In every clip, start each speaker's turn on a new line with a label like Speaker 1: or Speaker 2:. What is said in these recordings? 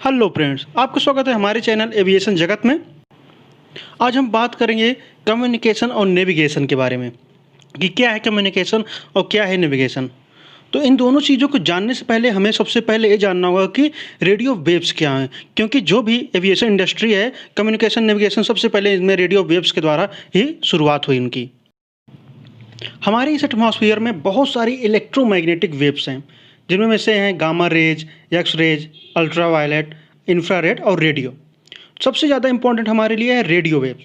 Speaker 1: Hello friends, आपका स्वागत है हमारे चैनल एविएशन जगत में। आज हम बात करेंगे कम्युनिकेशन और नेविगेशन के बारे में कि क्या है कम्युनिकेशन और क्या है नेविगेशन। तो इन दोनों चीज़ों को जानने से पहले हमें सबसे पहले ये जानना होगा कि रेडियो वेव्स क्या हैं, क्योंकि जो भी एविएशन इंडस्ट्री है, कम्युनिकेशन नेविगेशन सबसे पहले इसमें रेडियो वेव्स के द्वारा ही शुरुआत हुई इनकी। हमारे इस एटमॉस्फेयर में बहुत सारी इलेक्ट्रोमैग्नेटिक वेव्स हैं, जिनमें में से हैं gamma rays, X rays, ultraviolet, infrared और रेडियो। सबसे ज़्यादा इंपॉर्टेंट हमारे लिए है रेडियो वेव।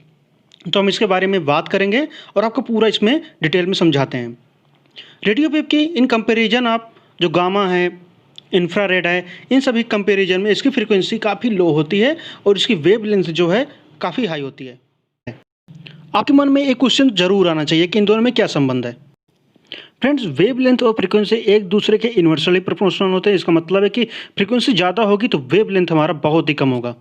Speaker 1: तो हम इसके बारे में बात करेंगे और आपको पूरा इसमें डिटेल में समझाते हैं। रेडियो वेव की इन कंपैरिजन आप जो गामा है, इंफ्रारेड है, इन सभी कंपैरिजन में इसकी फ्रीक्वेंसी काफ़ी लो होती है और इसकी वेव लेंथ जो है काफ़ी हाई होती है। आपके मन में एक क्वेश्चन जरूर आना चाहिए कि इन दोनों में क्या संबंध है। फ्रेंड्स, वेव लेंथ और फ्रीक्वेंसी एक दूसरे के इन्वर्सली प्रोपोर्शनल होते हैं। इसका मतलब है कि फ्रीक्वेंसी ज़्यादा होगी तो वेव लेंथ हमारा बहुत ही कम होगा।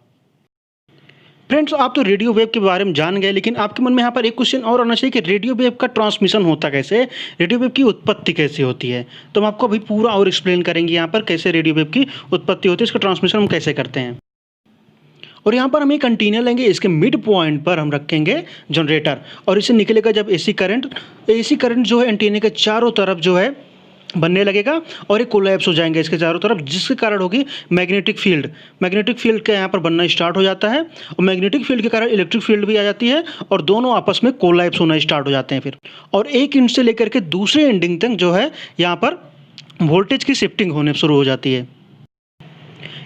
Speaker 1: फ्रेंड्स, आप तो रेडियो वेव के बारे में जान गए, लेकिन आपके मन में यहाँ पर एक क्वेश्चन और आना चाहिए कि रेडियो वेव का ट्रांसमिशन होता कैसे है, रेडियो वेव की उत्पत्ति कैसे होती है। तो हम आपको अभी पूरा और एक्सप्लेन करेंगे यहाँ पर कैसे रेडियो वेव की उत्पत्ति होती है, इसका ट्रांसमिशन हम कैसे करते हैं। और यहाँ पर हम एक एंटीना लेंगे, इसके मिड पॉइंट पर हम रखेंगे जनरेटर और इसे निकलेगा जब एसी करंट जो है एंटीना के चारों तरफ जो है बनने लगेगा और ये कोलैप्स हो जाएंगे इसके चारों तरफ, जिसके कारण होगी मैग्नेटिक फील्ड का यहाँ पर बनना स्टार्ट हो जाता है और मैग्नेटिक फील्ड के कारण इलेक्ट्रिक फील्ड भी आ जाती है और दोनों आपस में कोलैप्स होना स्टार्ट हो जाते हैं फिर। और एक एंड से लेकर के दूसरे एंडिंग तक जो है यहाँ पर वोल्टेज की शिफ्टिंग होने शुरू हो जाती है।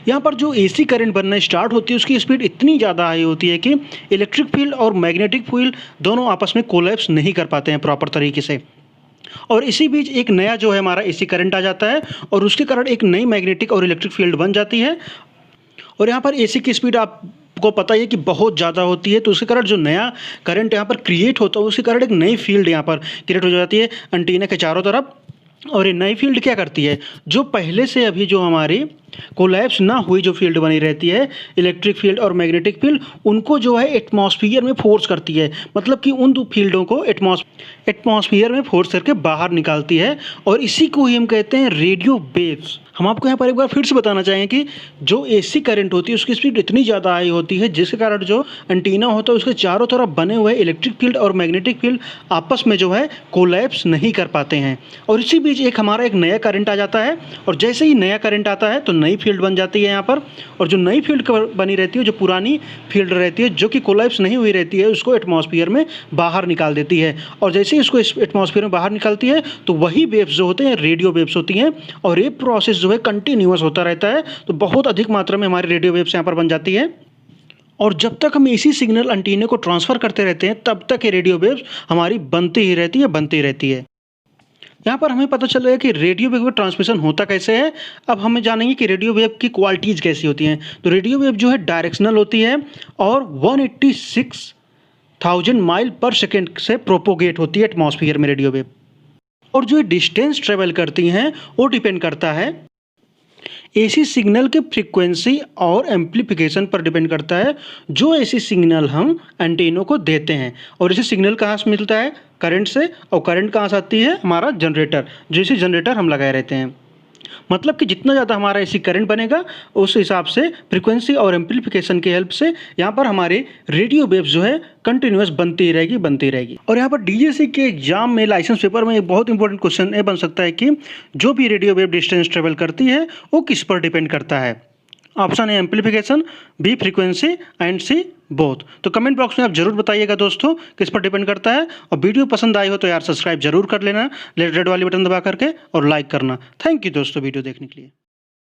Speaker 1: यहाँ पर जो एसी करंट बनना स्टार्ट होती है उसकी स्पीड इतनी ज़्यादा हाई होती है कि इलेक्ट्रिक फील्ड और मैग्नेटिक फील्ड दोनों आपस में कोलैप्स नहीं कर पाते हैं प्रॉपर तरीके से। और इसी बीच एक नया जो है हमारा एसी करंट आ जाता है और उसके कारण एक नई मैग्नेटिक और इलेक्ट्रिक फील्ड बन जाती है। और यहाँ पर एसी की स्पीड आपको पता ही है कि बहुत ज़्यादा होती है, तो उसके कारण जो नया करंट यहाँ पर क्रिएट होता है उसके कारण एक नई फील्ड यहाँ पर क्रिएट हो जाती है एंटीना के चारों तरफ। और ये नई फील्ड क्या करती है, जो पहले से अभी जो हमारी कोलैप्स ना हुई जो फील्ड बनी रहती है इलेक्ट्रिक फील्ड और मैग्नेटिक फील्ड, उनको जो है एटमॉस्फेयर में फोर्स करती है। मतलब कि उन दो फील्डों को एटमॉस्फेयर में फोर्स करके बाहर निकालती है और इसी को ही हम कहते हैं रेडियो वेव्स। हम आपको यहाँ पर एक बार फिर से बताना चाहेंगे कि जो एसी करंट होती है उसकी स्पीड इतनी ज़्यादा हाई होती है जिसके कारण जो एंटीना होता है उसके चारों तरफ बने हुए इलेक्ट्रिक फील्ड और मैग्नेटिक फील्ड आपस में जो है कोलैप्स नहीं कर पाते हैं। और इसी बीच हमारा एक नया करंट आ जाता है और जैसे ही नया करंट आता है तो नई फील्ड बन जाती है यहाँ पर। और जो नई फील्ड बनी रहती है, जो पुरानी फील्ड रहती है जो कि कोलैप्स नहीं हुई रहती है, उसको एटमॉस्फेयर में बाहर निकाल देती है। और जैसे ही इसको एटमॉस्फेयर में बाहर निकालती है तो वही वेव्स जो होते हैं रेडियो वेव्स होती हैं और ये प्रोसेस जो है कंटिन्यूअस होता रहता है। तो बहुत अधिक मात्रा में हमारी रेडियो वेव्स यहाँ पर बन जाती है और जब तक हम इसी सिग्नल एंटीना को ट्रांसफ़र करते रहते हैं तब तक ये रेडियो वेव्स हमारी बनती ही रहती है। यहाँ पर हमें पता चल रहा है कि रेडियो वेव का ट्रांसमिशन होता कैसे है। अब हमें जानेंगे कि रेडियो वेव की क्वालिटीज़ कैसी होती हैं। तो रेडियो वेव जो है डायरेक्शनल होती है और 186,000 माइल पर सेकेंड से प्रोपोगेट होती है एटमॉस्फेयर में रेडियो वेव। और जो डिस्टेंस ट्रेवल करती हैं वो डिपेंड करता है एसी सिग्नल के फ्रीक्वेंसी और एम्प्लीफिकेशन पर डिपेंड करता है जो एसी सिग्नल हम एंटीनों को देते हैं। और इसी सिग्नल कहाँ से मिलता है, करंट से, और करंट कहाँ से आती है, हमारा जनरेटर, जो इसी जनरेटर हम लगाए रहते हैं। मतलब कि जितना ज़्यादा हमारा एसी करंट बनेगा उस हिसाब से फ्रीक्वेंसी और एम्प्लीफिकेशन की हेल्प से यहाँ पर हमारे रेडियो वेव्स जो है कंटिन्यूअस बनती रहेगी। और यहाँ पर डीजीसी के एग्जाम में लाइसेंस पेपर में एक बहुत इंपॉर्टेंट क्वेश्चन ये बन सकता है कि जो भी रेडियो वेव डिस्टेंस ट्रेवल करती है वो किस पर डिपेंड करता है। ऑप्शन है amplification, B frequency and C both. तो कमेंट बॉक्स में आप जरूर बताइएगा दोस्तों किस पर डिपेंड करता है। और वीडियो पसंद आई हो तो यार सब्सक्राइब जरूर कर लेना रेड वाली बटन दबा करके और लाइक करना। थैंक यू दोस्तों वीडियो देखने के लिए।